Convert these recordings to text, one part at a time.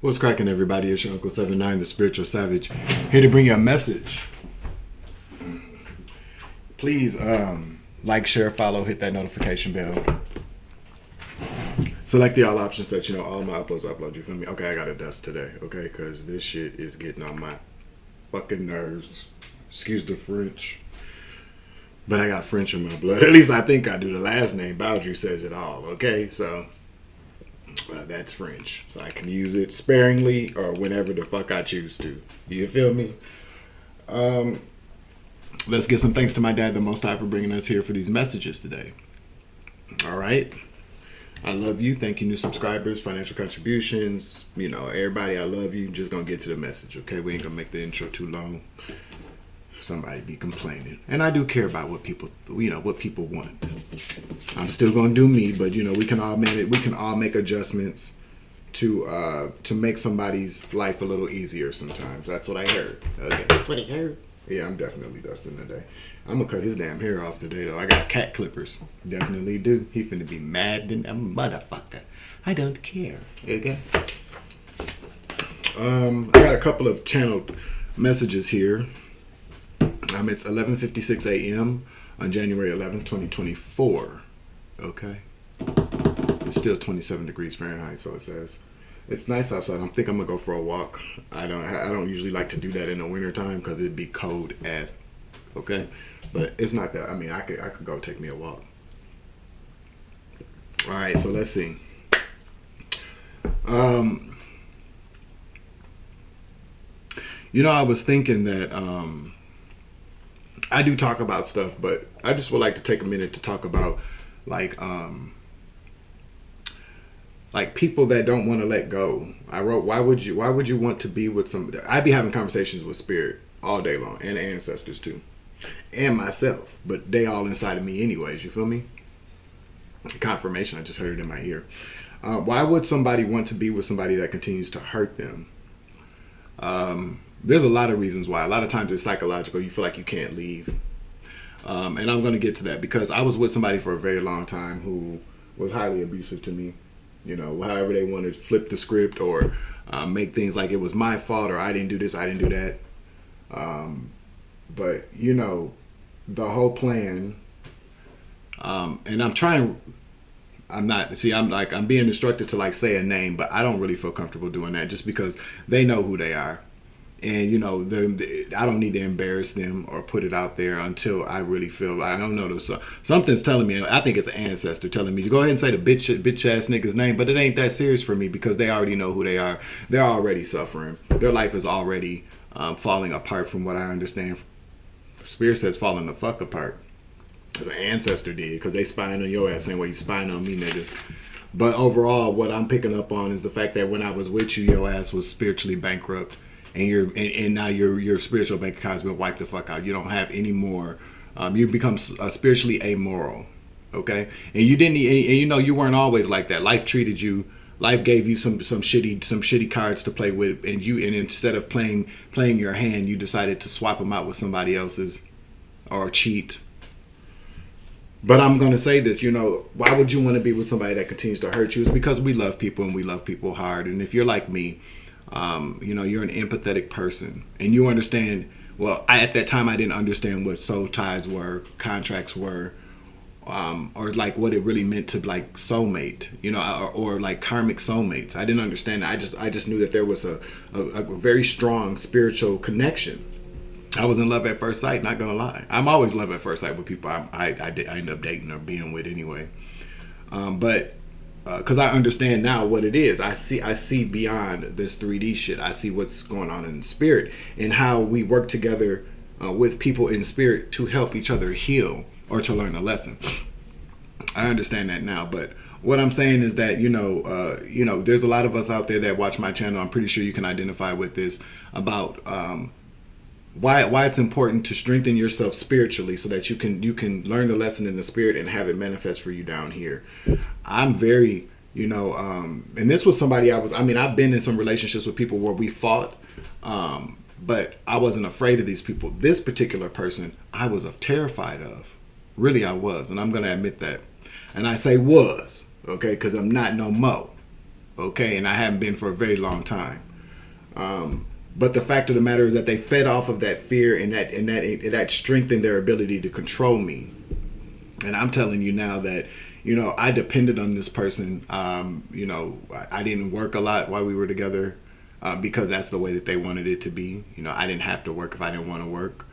What's cracking, everybody? It's your Uncle 79, the Spiritual Savage, here to bring you a message. Please like, share, follow, hit that notification bell. Select the all options so that you know all my uploads. You feel me? Okay, I got a dust today, okay? Because this shit is getting on my fucking nerves. Excuse the French. But I got French in my blood. At least I think I do. The last name, Vultures, says it all, okay? So that's French. So I can use it sparingly or whenever the fuck I choose to. You feel me? Let's give some thanks to my dad, the Most High, for bringing us here for these messages today. All right. I love you. Thank you, new subscribers, financial contributions. You know, everybody, I love you. Just gonna get to the message, okay? We ain't gonna make the intro too long. Somebody be complaining, and I do care about what people, what people want. I'm still gonna do me, but we can all manage. We can all make adjustments to make somebody's life a little easier. Sometimes that's what I heard. Okay, that's what he heard. Yeah, I'm definitely dusting today. I'm gonna cut his damn hair off today, though. I got cat clippers. Definitely do. He finna be mad than a motherfucker. I don't care. Okay. I got a couple of channeled messages here. It's 11:56 a.m. on January 11th, 2024. Okay. It's still 27 degrees Fahrenheit, so it says. It's nice outside. I think I'm gonna go for a walk. I don't usually like to do that in the wintertime because it'd be cold as. Okay. But it's not that. I mean, I could go take me a walk. All right. So let's see. I was thinking that I do talk about stuff, but I just would like to take a minute to talk about like people that don't want to let go. I wrote, why would you want to be with somebody? I'd be having conversations with spirit all day long, and ancestors too, and myself, but they all inside of me anyways. You feel me? Confirmation. I just heard it in my ear. Why would somebody want to be with somebody that continues to hurt them? There's a lot of reasons why. A lot of times it's psychological. You feel like you can't leave. And I'm going to get to that because I was with somebody for a very long time who was highly abusive to me. However they wanted to flip the script or make things like it was my fault or I didn't do this, I didn't do that. But, the whole plan, and I'm being instructed to say a name, but I don't really feel comfortable doing that just because they know who they are. And, I don't need to embarrass them or put it out there until I really feel, I don't know, something's telling me, I think it's an ancestor telling me to go ahead and say the bitch ass nigga's name, but it ain't that serious for me because they already know who they are. They're already suffering. Their life is already falling apart from what I understand. Spirit says falling the fuck apart. The ancestor did because they spying on your ass same way you spying on me, nigga. But overall, what I'm picking up on is the fact that when I was with you, your ass was spiritually bankrupt. And now your spiritual bank account's been wiped the fuck out. You don't have any more. You become spiritually amoral, okay? And you didn't. And you weren't always like that. Life treated you. Life gave you some shitty cards to play with, and instead of playing your hand, you decided to swap them out with somebody else's, or cheat. But I'm gonna say this. Why would you want to be with somebody that continues to hurt you? It's because we love people and we love people hard. And if you're like me. You're an empathetic person and you understand. Well, at that time I didn't understand what soul ties were, contracts were, or what it really meant to soulmate, or karmic soulmates. I didn't understand that. I just knew that there was a very strong spiritual connection. I was in love at first sight, not gonna lie. I'm always love at first sight with people I end up dating or being with anyway. But because I understand now what it is. I see beyond this 3D shit. I see what's going on in spirit and how we work together with people in spirit to help each other heal or to learn a lesson. I understand that now, but what I'm saying is that there's a lot of us out there that watch my channel. I'm pretty sure you can identify with this about why it's important to strengthen yourself spiritually so that you can learn the lesson in the spirit and have it manifest for you down here. I'm very, and this was somebody I've been in some relationships with people where we fought, but I wasn't afraid of these people. This particular person, I was terrified of. Really, I was, and I'm going to admit that. And I say was, okay, because I'm not no more. okay? And I haven't been for a very long time. But the fact of the matter is that they fed off of that fear, and that strengthened their ability to control me. And I'm telling you now that, you know, I depended on this person. You know, I didn't work a lot while we were together because that's the way that they wanted it to be. You know, I didn't have to work if I didn't want to work.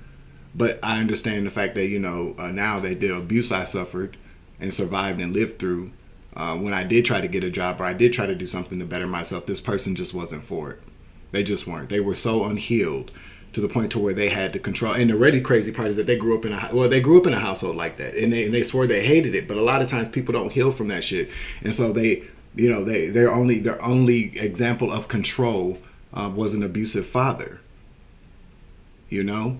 But I understand the fact that, you know, now that the abuse I suffered and survived and lived through, when I did try to get a job or I did try to do something to better myself, this person just wasn't for it. They just weren't. They were so unhealed to the point to where they had to control. And the really crazy part is that they grew up in a household like that, and they swore they hated it. But a lot of times people don't heal from that shit, and so their only example of control was an abusive father. You know.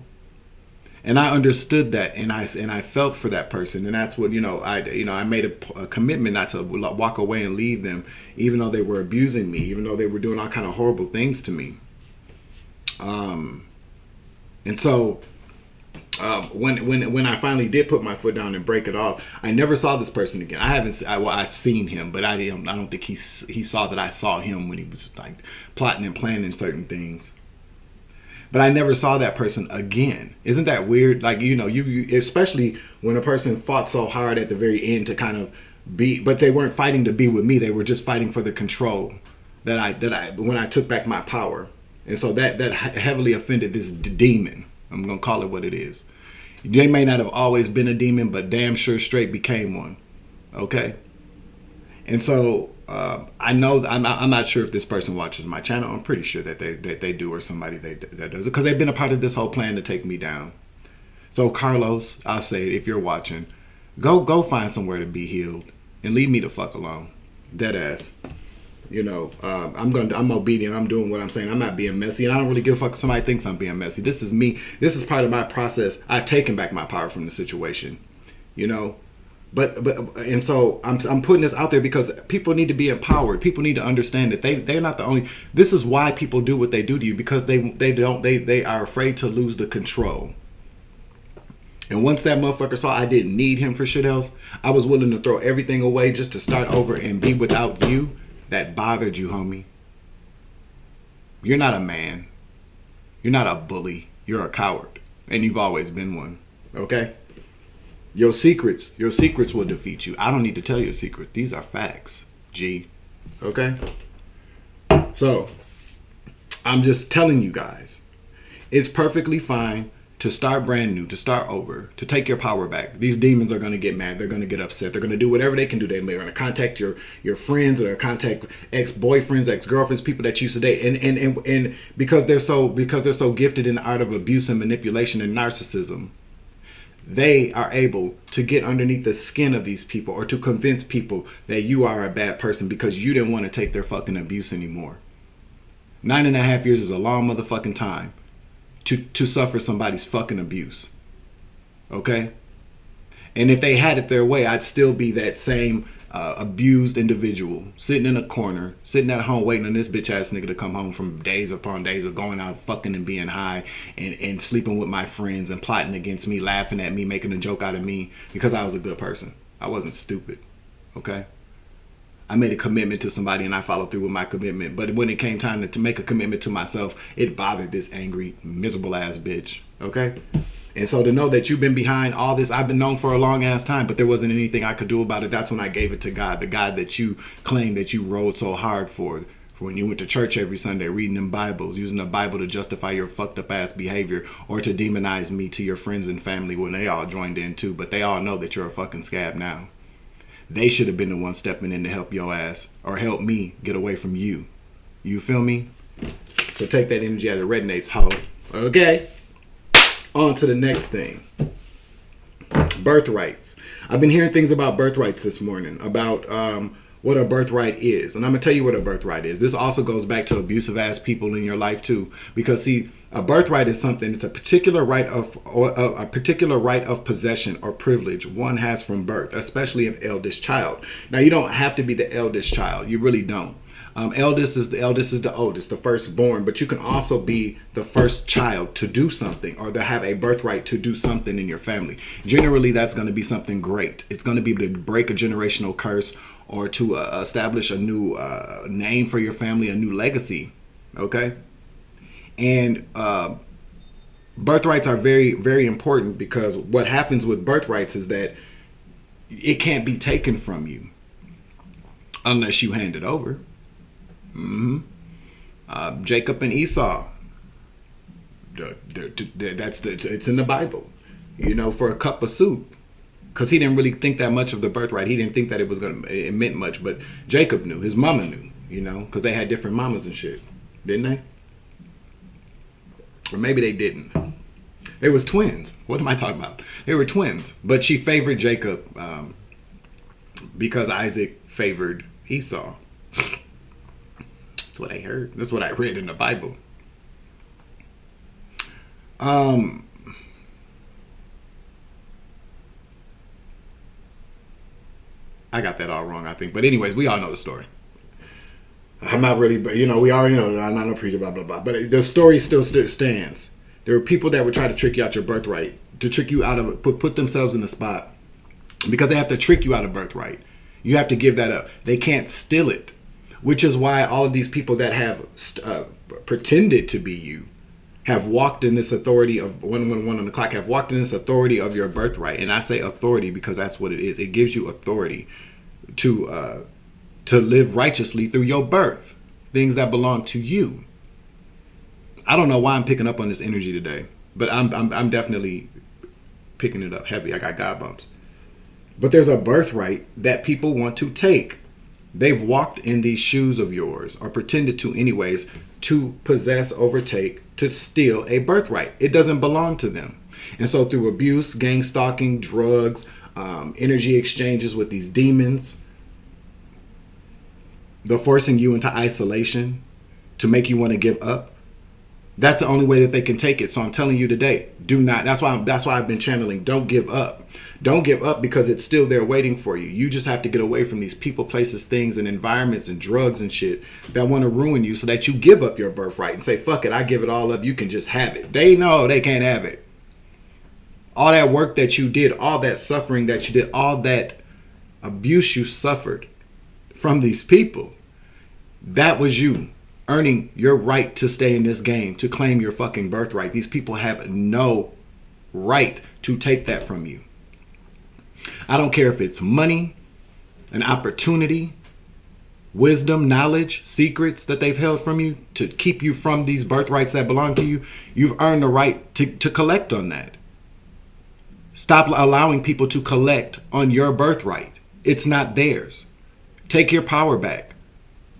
And I understood that, and I felt for that person, and that's what I made a commitment not to walk away and leave them, even though they were abusing me, even though they were doing all kind of horrible things to me. And so when I finally did put my foot down and break it off, I never saw this person again. I've seen him, but I don't think he saw that I saw him when he was like plotting and planning certain things. But I never saw that person again. Isn't that weird? Like, you know, you especially when a person fought so hard at the very end to kind of be, but they weren't fighting to be with me. They were just fighting for the control that I when I took back my power. And so that heavily offended this demon. I'm going to call it what it is. They may not have always been a demon, but damn sure straight became one. Okay? And so I know I'm not sure if this person watches my channel. I'm pretty sure that they do, or somebody that does it, because they've been a part of this whole plan to take me down. So Carlos, I'll say it, if you're watching, go find somewhere to be healed and leave me the fuck alone. Dead ass. You know, I'm obedient. I'm doing what I'm saying. I'm not being messy, and I don't really give a fuck if somebody thinks I'm being messy. This is me. This is part of my process. I've taken back my power from the situation. You know. But and so I'm putting this out there because people need to be empowered. People need to understand that they're not the only. This is why people do what they do to you, because they are afraid to lose the control. And once that motherfucker saw I didn't need him for shit else, I was willing to throw everything away just to start over and be without you. That bothered you, homie. You're not a man. You're not a bully. You're a coward, and you've always been one. Okay. Your secrets will defeat you. I don't need to tell your secret. These are facts, G. Okay? So, I'm just telling you guys, it's perfectly fine to start brand new, to start over, to take your power back. These demons are going to get mad. They're going to get upset. They're going to do whatever they can do. They're going to contact your friends, or they're going to contact ex-boyfriends, ex-girlfriends, people that you used to date. And because they're so gifted in the art of abuse and manipulation and narcissism, they are able to get underneath the skin of these people, or to convince people that you are a bad person because you didn't want to take their fucking abuse anymore. 9.5 years is a long motherfucking time to suffer somebody's fucking abuse. Okay? And if they had it their way, I'd still be that same abused individual sitting in a corner, sitting at home waiting on this bitch ass nigga to come home from days upon days of going out fucking and being high and sleeping with my friends and plotting against me, laughing at me, making a joke out of me because I was a good person. I wasn't stupid. Okay? I made a commitment to somebody and I followed through with my commitment. But when it came time to make a commitment to myself, it bothered this angry, miserable ass bitch. Okay? And so to know that you've been behind all this, I've been known for a long ass time, but there wasn't anything I could do about it. That's when I gave it to God, the God that you claim that you rode so hard for when you went to church every Sunday, reading them Bibles, using the Bible to justify your fucked up ass behavior, or to demonize me to your friends and family when they all joined in too. But they all know that you're a fucking scab now. They should have been the one stepping in to help your ass, or help me get away from you. You feel me? So take that energy as it resonates, ho. Okay? On to the next thing. Birthrights. I've been hearing things about birthrights this morning, about what a birthright is. And I'm going to tell you what a birthright is. This also goes back to abusive ass people in your life too. Because see, a birthright is something, it's a particular right of possession or privilege one has from birth, especially an eldest child. Now, you don't have to be the eldest child. You really don't. Eldest is the oldest, the firstborn, but you can also be the first child to do something or to have a birthright to do something in your family. Generally, that's going to be something great. It's going to be to break a generational curse or to establish a new name for your family, a new legacy. Okay? And birthrights are very, very important because what happens with birthrights is that it can't be taken from you unless you hand it over. Jacob and Esau. It's in the Bible. For a cup of soup, because he didn't really think that much of the birthright. He didn't think that it meant much, but Jacob knew. His mama knew. Because they had different mamas and shit, didn't they? Or maybe they didn't. They was twins. What am I talking about? They were twins, but she favored Jacob because Isaac favored Esau. That's what I heard. That's what I read in the Bible. I got that all wrong, I think. But anyways, we all know the story. I'm not really, but we already know. I'm not a preacher, blah, blah, blah. But the story still stands. There were people that would try to trick you out your birthright, to trick you out of it, put themselves in the spot. Because they have to trick you out of birthright. You have to give that up. They can't steal it. Which is why all of these people that have pretended to be you have walked in this authority of 111 on the clock, have walked in this authority of your birthright. And I say authority because that's what it is. It gives you authority to live righteously through your birth. Things that belong to you. I don't know why I'm picking up on this energy today, but I'm definitely picking it up heavy. I got God bumps. But there's a birthright that people want to take. They've walked in these shoes of yours, or pretended to anyways, to possess, overtake, to steal a birthright. It doesn't belong to them. And so through abuse, gang stalking, drugs, energy exchanges with these demons, they're forcing you into isolation to make you want to give up. That's the only way that they can take it. So I'm telling you today, do not. That's why I've been channeling. Don't give up. Don't give up because it's still there waiting for you. You just have to get away from these people, places, things, and environments and drugs and shit that want to ruin you so that you give up your birthright and say, fuck it, I give it all up. You can just have it. They know they can't have it. All that work that you did, all that suffering that you did, all that abuse you suffered from these people, that was you earning your right to stay in this game, to claim your fucking birthright. These people have no right to take that from you. I don't care if it's money, an opportunity, wisdom, knowledge, secrets that they've held from you to keep you from these birthrights that belong to you. You've earned the right to collect on that. Stop allowing people to collect on your birthright. It's not theirs. Take your power back.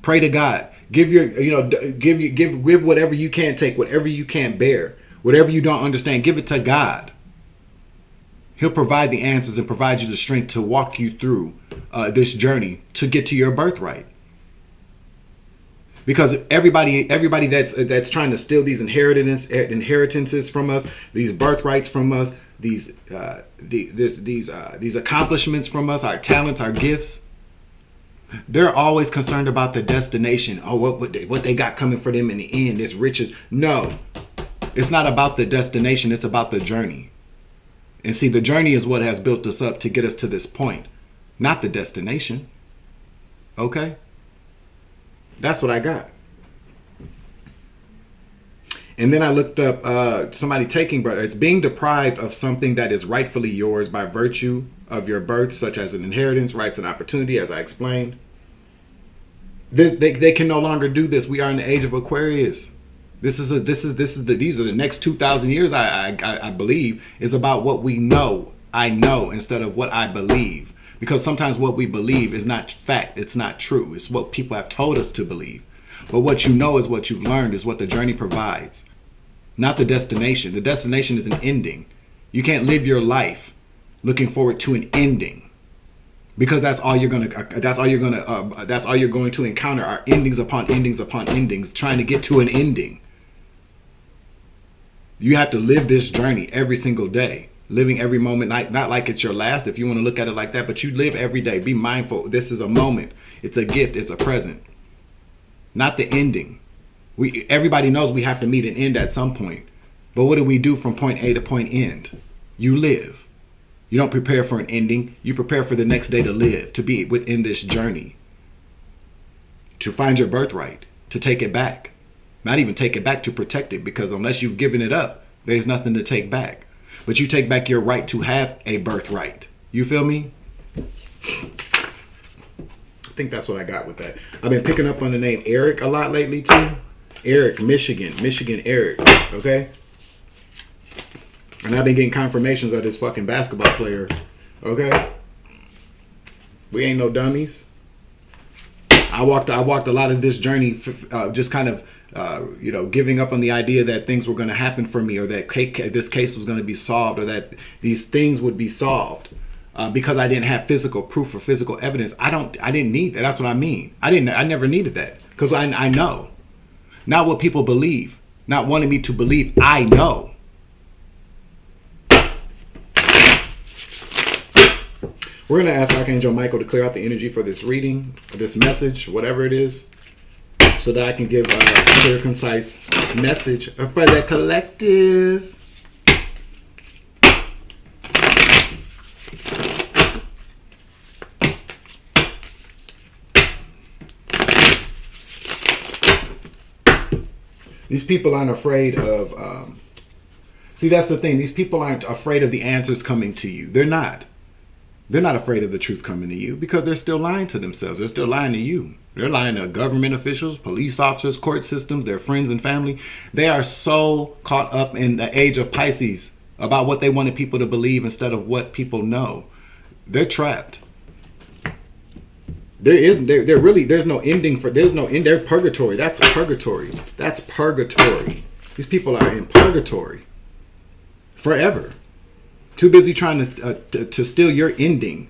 Pray to God. Give whatever you can't take, whatever you can't bear, whatever you don't understand. Give it to God. He'll provide the answers and provide you the strength to walk you through this journey to get to your birthright. Because everybody that's trying to steal these inheritances from us, these birthrights from us, these accomplishments from us, our talents, our gifts, they're always concerned about the destination. Oh, what they got coming for them in the end, it's riches. No, it's not about the destination. It's about the journey. And see, the journey is what has built us up to get us to this point, not the destination. Okay? That's what I got. And then I looked up somebody taking birth. It's being deprived of something that is rightfully yours by virtue of your birth, such as an inheritance, rights, and opportunity, as I explained. They can no longer do this. We are in the age of Aquarius. These are the next 2,000 years. I believe is about what we know. I know instead of what I believe, because sometimes what we believe is not fact. It's not true. It's what people have told us to believe. But what you know is what you've learned, is what the journey provides, not the destination. The destination is an ending. You can't live your life looking forward to an ending, because that's all you're going to encounter are endings upon endings upon endings, trying to get to an ending. You have to live this journey every single day, living every moment, not like it's your last, if you want to look at it like that, but you live every day. Be mindful. This is a moment. It's a gift. It's a present. not the ending. Everybody knows we have to meet an end at some point. But what do we do from point A to point end? You live. You don't prepare for an ending. You prepare for the next day to live, to be within this journey, to find your birthright, to take it back. Not even take it back, to protect it, because unless you've given it up, there's nothing to take back. But you take back your right to have a birthright. You feel me? I think that's what I got with that. I've been picking up on the name Eric a lot lately too. Eric, Michigan Eric, okay? And I've been getting confirmations of this fucking basketball player, okay? We ain't no dummies. I walked a lot of this journey, just kind of, giving up on the idea that things were going to happen for me, or that this case was going to be solved, or that these things would be solved, because I didn't have physical proof or physical evidence. I didn't need that. That's what I mean. I never needed that, because I know. Not what people believe, not wanting me to believe. I know. We're going to ask Archangel Michael to clear out the energy for this reading, for this message, whatever it is, so that I can give a clear, concise message for the collective. These people aren't afraid of... see, that's the thing. These people aren't afraid of the answers coming to you. They're not. They're not afraid of the truth coming to you, because they're still lying to themselves. They're still lying to you. They're lying to government officials, police officers, court systems, their friends and family. They are so caught up in the age of Pisces about what they wanted people to believe instead of what people know. They're trapped. There's no ending for, they're purgatory. That's purgatory. That's purgatory. These people are in purgatory forever. Too busy trying to steal your ending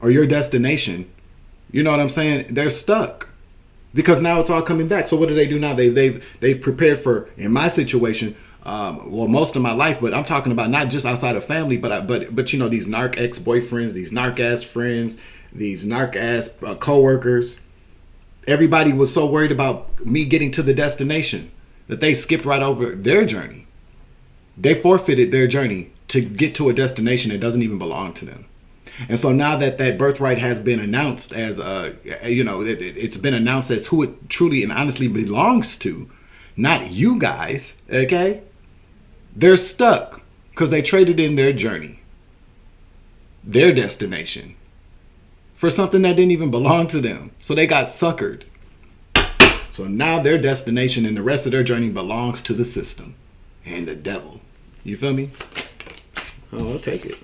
or your destination. You know what I'm saying? They're stuck because now it's all coming back. So what do they do now? They've prepared for, in my situation, most of my life, but I'm talking about not just outside of family, but these narc ex-boyfriends, these narc ass friends, these narc ass co-workers. Everybody was so worried about me getting to the destination that they skipped right over their journey. They forfeited their journey to get to a destination that doesn't even belong to them. And so now that birthright has been announced as, it's been announced as who it truly and honestly belongs to, not you guys, okay? They're stuck because they traded in their journey, their destination, for something that didn't even belong to them. So they got suckered. So now their destination and the rest of their journey belongs to the system and the devil. You feel me? Oh, I'll take it.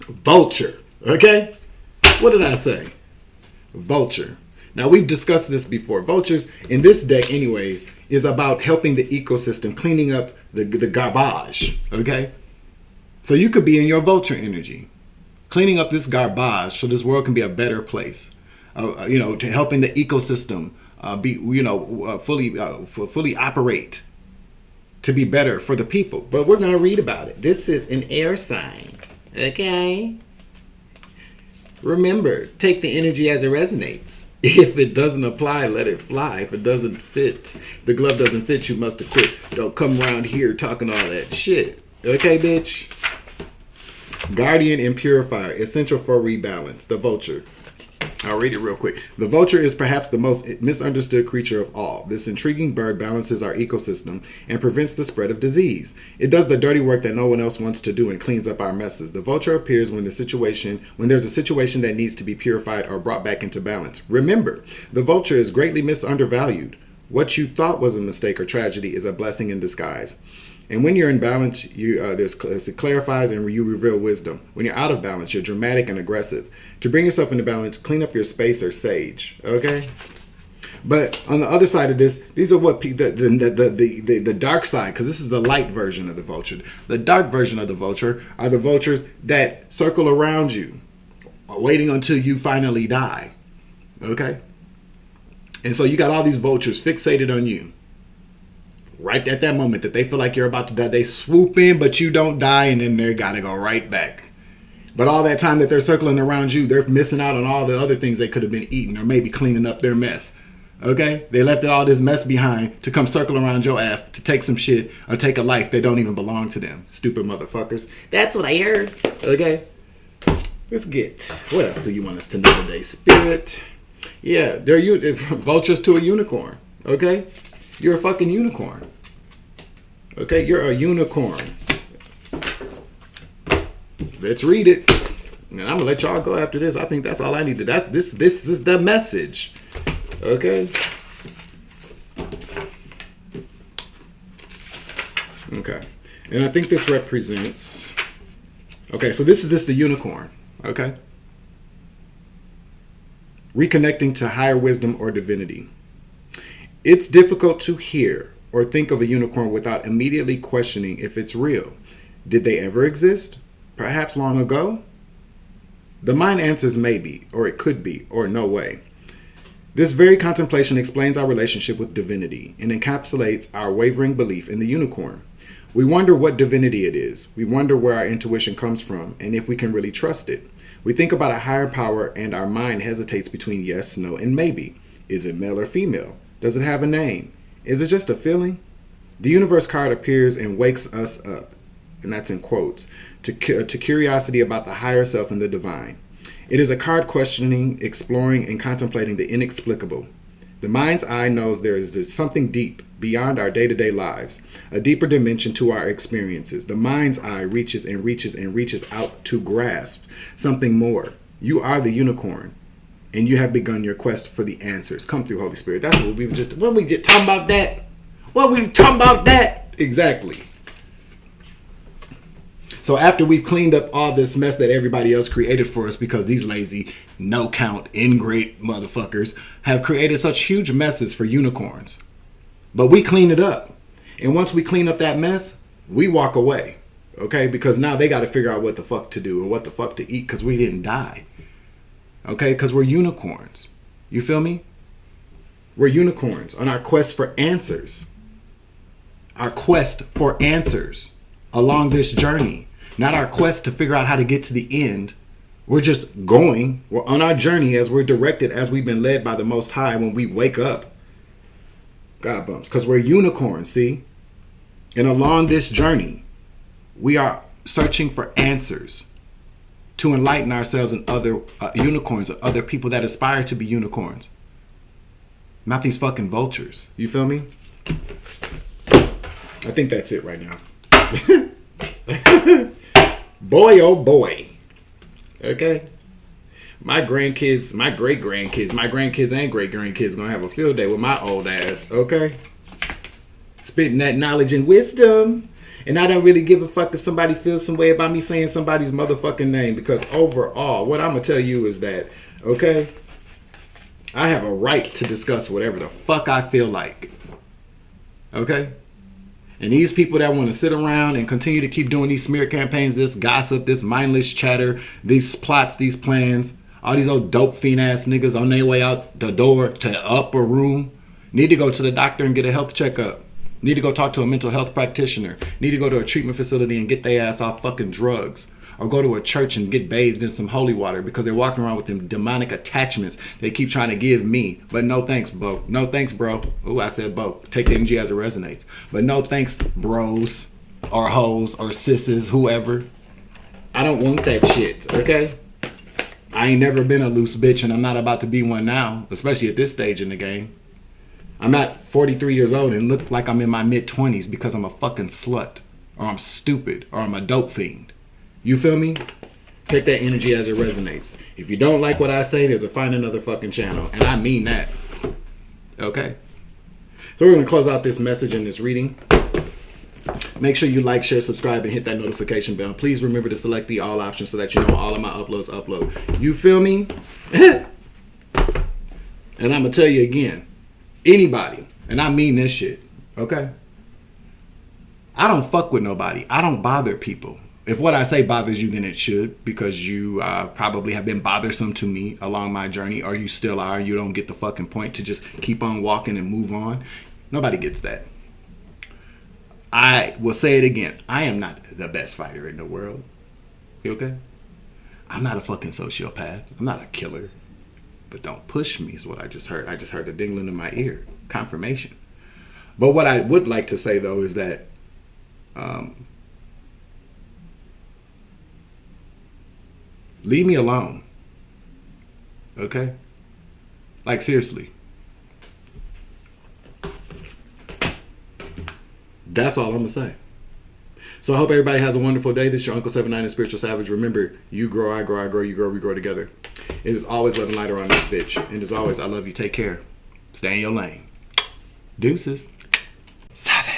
Vulture. Okay? What did I say? Vulture. Now, we've discussed this before. Vultures, in this deck anyways, is about helping the ecosystem, cleaning up the garbage. Okay? So you could be in your vulture energy, cleaning up this garbage so this world can be a better place. To helping the ecosystem fully operate, to be better for the people. But we're going to read about it. This is an air sign. Okay? Remember, take the energy as it resonates. If it doesn't apply, let it fly. If it doesn't fit, if the glove doesn't fit, you must have quit. Don't come around here talking all that shit. Okay, bitch? Guardian and Purifier, essential for rebalance. The Vulture. I'll read it real quick. The vulture is perhaps the most misunderstood creature of all. This intriguing bird balances our ecosystem and prevents the spread of disease. It does the dirty work that no one else wants to do and cleans up our messes. The vulture appears when there's a situation that needs to be purified or brought back into balance. Remember, the vulture is greatly undervalued. What you thought was a mistake or tragedy is a blessing in disguise. And when you're in balance, it clarifies and you reveal wisdom. When you're out of balance, you're dramatic and aggressive. To bring yourself into balance, clean up your space or sage. Okay? But on the other side of this, these are what the dark side, because this is the light version of the vulture. The dark version of the vulture are the vultures that circle around you, waiting until you finally die. Okay? And so you got all these vultures fixated on you. Right at that moment that they feel like you're about to die, they swoop in, but you don't die, and then they gotta go right back. But all that time that they're circling around you, they're missing out on all the other things they could have been eating or maybe cleaning up their mess. Okay? They left all this mess behind to come circle around your ass to take some shit or take a life that don't even belong to them. Stupid motherfuckers. That's what I heard. Okay? Let's get... What else do you want us to know today? Spirit. Yeah, they're vultures to a unicorn. Okay? You're a fucking unicorn. Okay? You're a unicorn. Let's read it. And I'm gonna let y'all go after this. I think that's all I need to. This is the message. Okay. Okay. And I think this represents. Okay, so this is just the unicorn. Okay. Reconnecting to higher wisdom or divinity. It's difficult to hear or think of a unicorn without immediately questioning if it's real. Did they ever exist? Perhaps long ago? The mind answers maybe, or it could be, or no way. This very contemplation explains our relationship with divinity and encapsulates our wavering belief in the unicorn. We wonder what divinity it is. We wonder where our intuition comes from and if we can really trust it. We think about a higher power and our mind hesitates between yes, no, and maybe. Is it male or female? Does it have a name? Is it just a feeling? The universe card appears and wakes us up, and that's in quotes, to curiosity about the higher self and the divine. It is a card questioning, exploring, and contemplating the inexplicable. The mind's eye knows there is something deep beyond our day-to-day lives, a deeper dimension to our experiences. The mind's eye reaches and reaches and reaches out to grasp something more. You are the unicorn, and you have begun your quest for the answers. Come through, Holy Spirit. That's what we were just, when we get talking about that. What we talking about that? Exactly. So after we've cleaned up all this mess that everybody else created for us because these lazy, no-count, ingrate motherfuckers have created such huge messes for unicorns. But we clean it up. And once we clean up that mess, we walk away. Okay? Because now they got to figure out what the fuck to do or what the fuck to eat because we didn't die. Okay? Because we're unicorns. You feel me? We're unicorns on our quest for answers. Our quest for answers along this journey. Not our quest to figure out how to get to the end. We're just going. We're on our journey as we're directed, as we've been led by the Most High when we wake up. God bumps. Because we're unicorns, see? And along this journey, we are searching for answers to enlighten ourselves and other unicorns or other people that aspire to be unicorns. Not these fucking vultures. You feel me? I think that's it right now. Boy, oh boy. Okay? My grandkids, my great-grandkids, my grandkids and great-grandkids gonna have a field day with my old ass. Okay? Spitting that knowledge and wisdom. And I don't really give a fuck if somebody feels some way about me saying somebody's motherfucking name. Because overall, what I'm gonna tell you is that, okay, I have a right to discuss whatever the fuck I feel like. Okay? And these people that want to sit around and continue to keep doing these smear campaigns, this gossip, this mindless chatter, these plots, these plans, all these old dope fiend ass niggas on their way out the door to upper room, need to go to the doctor and get a health checkup. Need to go talk to a mental health practitioner. Need to go to a treatment facility and get their ass off fucking drugs. Or go to a church and get bathed in some holy water because they're walking around with them demonic attachments they keep trying to give me. But no thanks, bro. No thanks, bro. Ooh, I said bro. Take the energy as it resonates. But no thanks, bros or hoes or sisses, whoever. I don't want that shit, okay? I ain't never been a loose bitch and I'm not about to be one now, especially at this stage in the game. I'm not 43 years old and look like I'm in my mid-20s because I'm a fucking slut or I'm stupid or I'm a dope fiend. You feel me? Take that energy as it resonates. If you don't like what I say, there's a find another fucking channel. And I mean that. Okay? So we're going to close out this message and this reading. Make sure you like, share, subscribe, and hit that notification bell. Please remember to select the all option so that you know all of my uploads upload. You feel me? And I'm going to tell you again. Anybody, and I mean this shit, okay? I don't fuck with nobody. I don't bother people. If what I say bothers you, then it should, because you probably have been bothersome to me along my journey, or you still are. You don't get the fucking point to just keep on walking and move on. Nobody gets that. I will say it again. I am not the best fighter in the world. You okay? I'm not a fucking sociopath. I'm not a killer. but don't push me is what I just heard. I just heard a dingling in my ear. Confirmation. But what I would like to say, though, is that leave me alone. Okay? Like, seriously. That's all I'm going to say. So I hope everybody has a wonderful day. This is your Uncle 79 and Spiritual Savage. Remember, you grow, I grow, I grow, you grow, we grow together. It is always love and light around this bitch. And as always, I love you. Take care. Stay in your lane. Deuces. Savage.